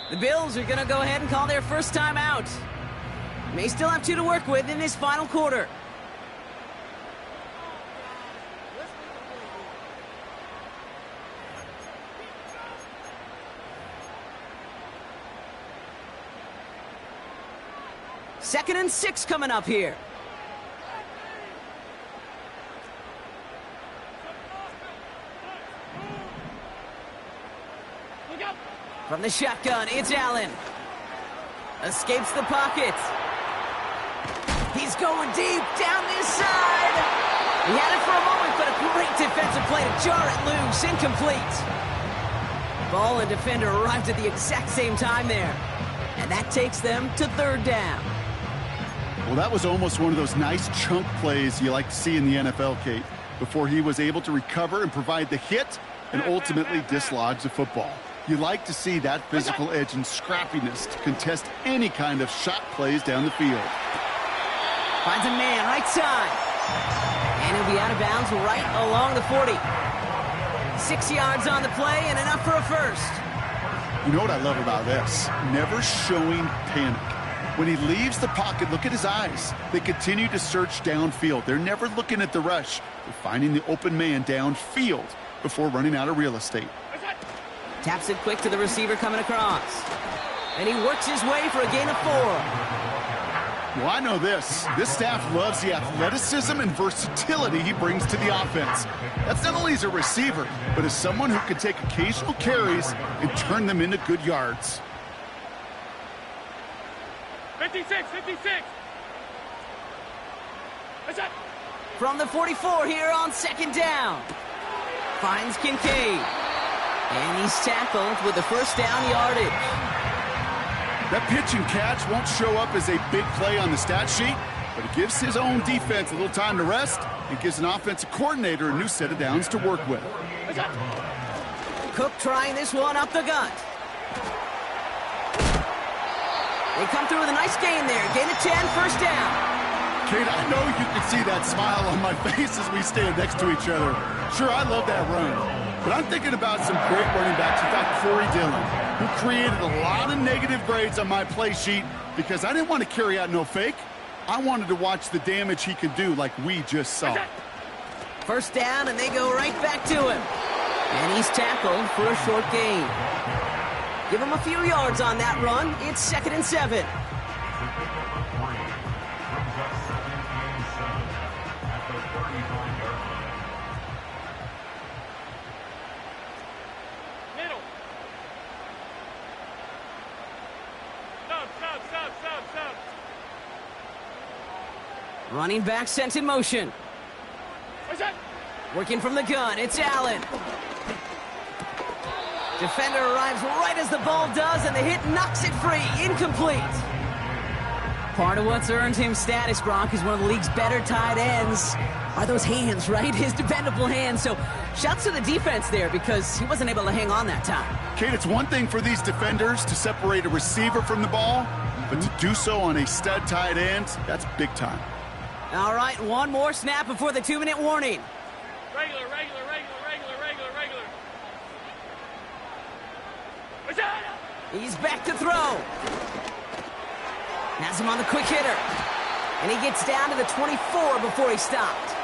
The Bills are going to go ahead and call their first time out. May still have 2 to work with in this final quarter. Second and 6 coming up here. From the shotgun, it's Allen. Escapes the pocket. He's going deep down this side. He had it for a moment, but a great defensive play to jar it loose. Incomplete. Ball and defender arrived at the exact same time there. And that takes them to 3rd down. Well, that was almost one of those nice chunk plays you like to see in the NFL, Kate, before he was able to recover and provide the hit and ultimately dislodge the football. You like to see that physical edge and scrappiness to contest any kind of shot plays down the field. Finds a man, right side. And he'll be out of bounds right along the 40. 6 yards on the play and enough for a first. You know what I love about this? Never showing panic. When he leaves the pocket, look at his eyes. They continue to search downfield. They're never looking at the rush. They're finding the open man downfield before running out of real estate. Taps it quick to the receiver coming across. And he works his way for a gain of 4. Well, I know this. This staff loves the athleticism and versatility he brings to the offense. That's not only as a receiver, but as someone who can take occasional carries and turn them into good yards. 56. From the 44 here on 2nd down. Finds Kincaid. And he's tackled with the first down yardage. That pitch and catch won't show up as a big play on the stat sheet, but it gives his own defense a little time to rest and gives an offensive coordinator a new set of downs to work with. Cook trying this one up the gut. They come through with a nice gain there. Gain of 10, first down. Kate, I know you can see that smile on my face as we stand next to each other. Sure, I love that run. But I'm thinking about some great running backs. In fact, Corey Dillon, who created a lot of negative grades on my play sheet because I didn't want to carry out no fake. I wanted to watch the damage he could do like we just saw. First down, and they go right back to him. And he's tackled for a short gain. Give him a few yards on that run. It's 2nd and 7. Running back sent in motion. Working from the gun, it's Allen. Defender arrives right as the ball does, and the hit knocks it free. Incomplete. Part of what's earned him status, Gronk, is one of the league's better tight ends. Are those hands, right? His dependable hands. So shouts to the defense there because he wasn't able to hang on that time. Kate, it's one thing for these defenders to separate a receiver from the ball, but to do so on a stud tight end, that's big time. All right, one more snap before the 2-minute warning. Regular. He's back to throw. Has him on the quick hitter. And he gets down to the 24 before he stopped.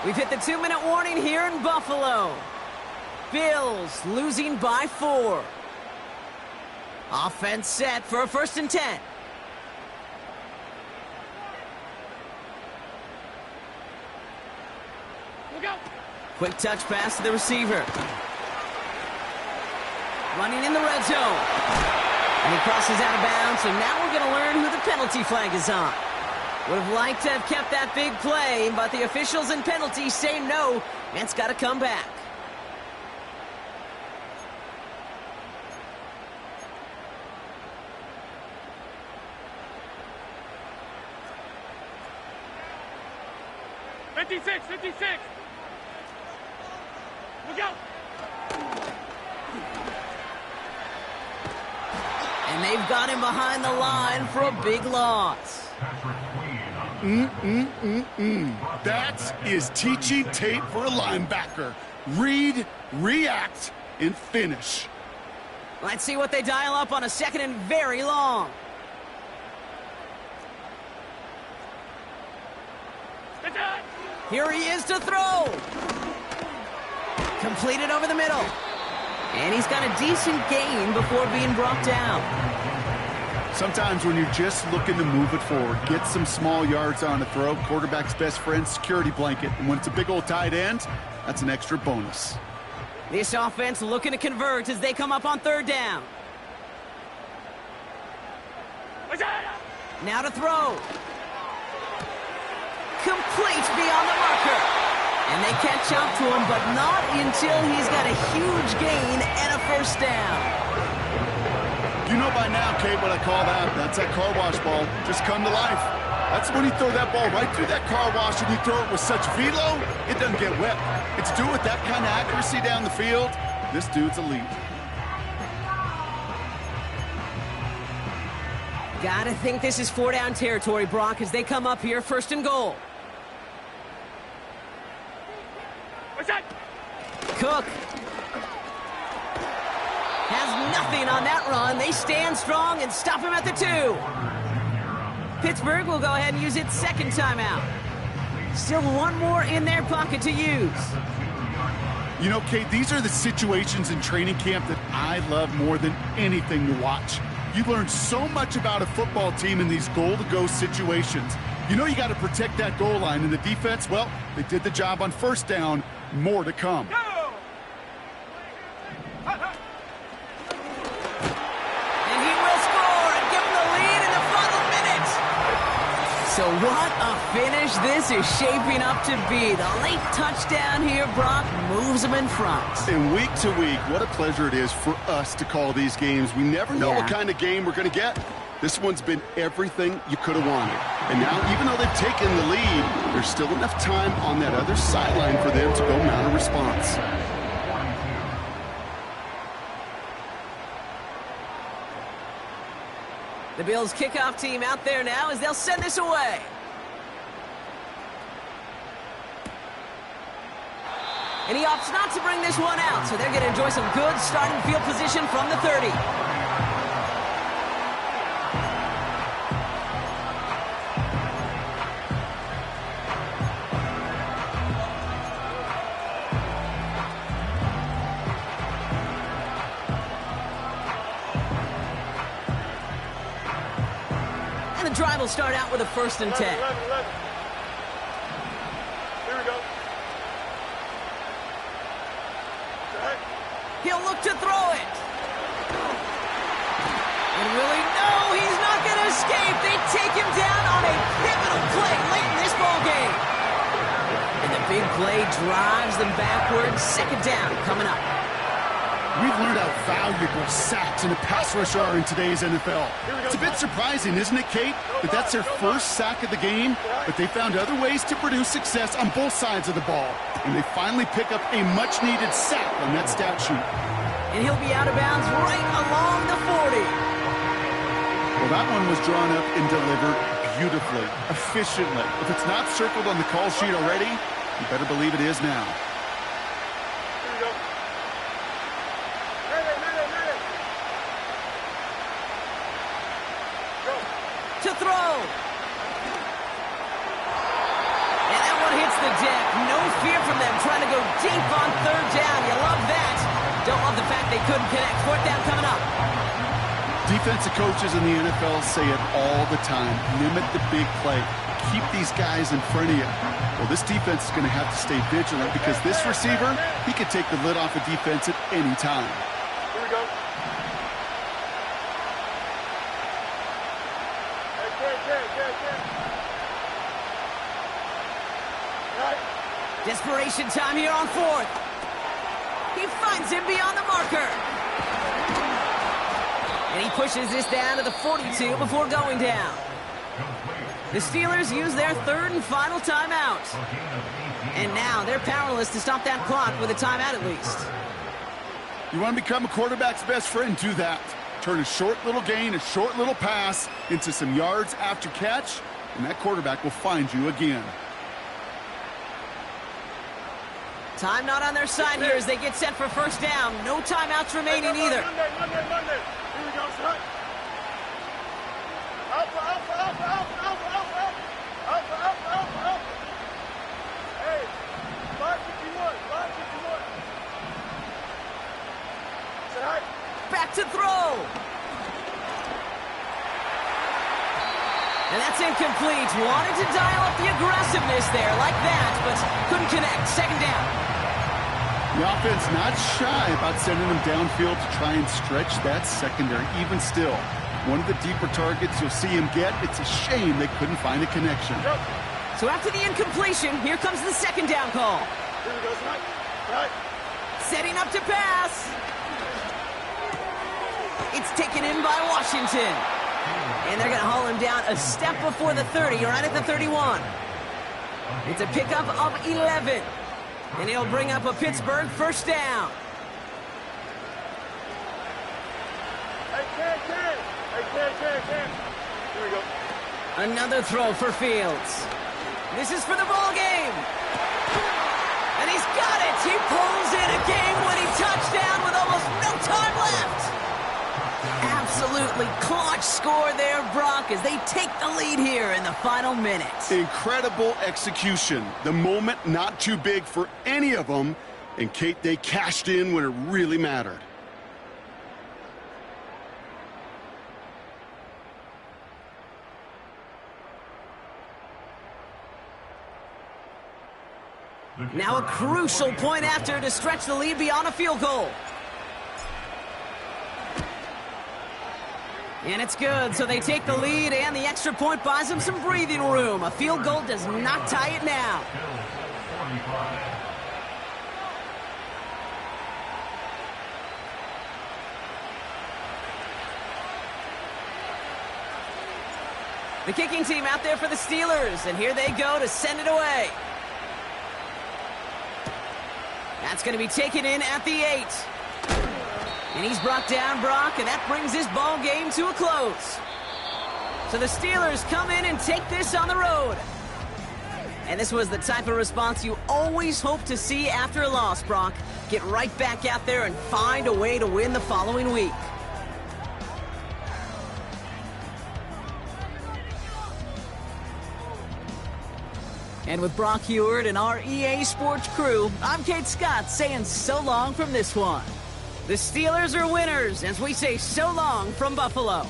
We've hit the 2-minute warning here in Buffalo. Bills losing by 4. Offense set for a 1st and 10. Look out. Quick touch pass to the receiver. Running in the red zone. And he crosses out of bounds, so now we're going to learn who the penalty flag is on. Would have liked to have kept that big play, but the officials and penalties say no, and it's got to come back. '56. Look out. And they've got him behind the line for a big loss. That is teaching tape for a linebacker. Read, react, and finish. Let's see what they dial up on a second and very long. Here he is to throw. Completed over the middle. And he's got a decent gain before being brought down. Sometimes when you're just looking to move it forward, get some small yards on a throw, quarterback's best friend, security blanket. And when it's a big old tight end, that's an extra bonus. This offense looking to convert as they come up on third down. Now to throw. Complete beyond the marker. And they catch up to him, but not until he's got a huge gain and a first down. You know by now, Kate, what I call that. That's that car wash ball. Just come to life. That's when you throw that ball right through that car wash and you throw it with such velo, it doesn't get wet. It's due with that kind of accuracy down the field. This dude's elite. Gotta think this is 4-down territory, Brock, as they come up here first and goal. Cook has nothing on that run. They stand strong and stop him at the 2. Pittsburgh will go ahead and use its second timeout. Still one more in their pocket to use. You know, Kate, these are the situations in training camp that I love more than anything to watch. You learn so much about a football team in these goal-to-go situations. You know you got to protect that goal line, and the defense, well, they did the job on first down. More to come. And he will score and give them the lead in the final minutes. So what a finish this is shaping up to be. The late touchdown here, Brock, moves them in front. And week to week, what a pleasure it is for us to call these games. We never know what kind of game we're going to get. This one's been everything you could have wanted. And now, even though they've taken the lead, there's still enough time on that other sideline for them to go mount a response. The Bills kickoff team out there now as they'll send this away. And he opts not to bring this one out, so they're going to enjoy some good starting field position from the 30. The drive will start out with a 1st and 10. 11. Here we go. He'll look to throw it. And really, no, he's not going to escape. They take him down on a pivotal play late in this ball game. And the big play drives them backwards. 2nd down coming up. We've learned how valuable sacks and a pass rush are in today's NFL. It's a bit surprising, isn't it, Kate, that that's their first sack of the game, but they found other ways to produce success on both sides of the ball. And they finally pick up a much-needed sack on that stat sheet. And he'll be out of bounds right along the 40. Well, that one was drawn up and delivered beautifully, efficiently. If it's not circled on the call sheet already, you better believe it is now. To throw. And that one hits the deck. No fear from them trying to go deep on 3rd down. You love that. Don't love the fact they couldn't connect. 4th down coming up. Defensive coaches in the NFL say it all the time. Limit the big play. Keep these guys in front of you. Well, this defense is going to have to stay vigilant because this receiver, he could take the lid off a defense at any time. Here we go. Desperation time here on 4th. He finds him beyond the marker. And he pushes this down to the 42 before going down. The Steelers use their 3rd and final timeout. And now they're powerless to stop that clock with a timeout at least. You want to become a quarterback's best friend? Do that. Turn a short little gain, a short little pass into some yards after catch, and that quarterback will find you again. Time not on their side here as they get set for first down. No timeouts remaining either. Monday. Here we go, son. Alpha. Hey, 551. Say hi. Back to throw. And that's incomplete. Wanted to dial up the aggressiveness there like that, but couldn't connect. Second down. The offense not shy about sending them downfield to try and stretch that secondary. Even still, one of the deeper targets you'll see him get. It's a shame they couldn't find a connection. So after the incompletion, here comes the second down call. Here we go, son. Right. Setting up to pass. It's taken in by Washington. And they're going to haul him down a step before the 30, right at the 31. It's a pickup of 11. And he'll bring up a Pittsburgh first down. Hey, Ken. Here we go. Another throw for Fields. This is for the ball game. And he's got it. He pulls in a game-winning touchdown with almost no time left. Absolutely clutch score there, Brock, as they take the lead here in the final minute. Incredible execution. The moment not too big for any of them. And, Kate, they cashed in when it really mattered. Now a crucial point after to stretch the lead beyond a field goal. And it's good, so they take the lead, and the extra point buys them some breathing room. A field goal does not tie it now. The kicking team out there for the Steelers, and here they go to send it away. That's going to be taken in at the 8. And he's brought down, Brock, and that brings this ball game to a close. So the Steelers come in and take this on the road. And this was the type of response you always hope to see after a loss, Brock. Get right back out there and find a way to win the following week. And with Brock Huard and our EA Sports crew, I'm Kate Scott saying so long from this one. The Steelers are winners as we say so long from Buffalo.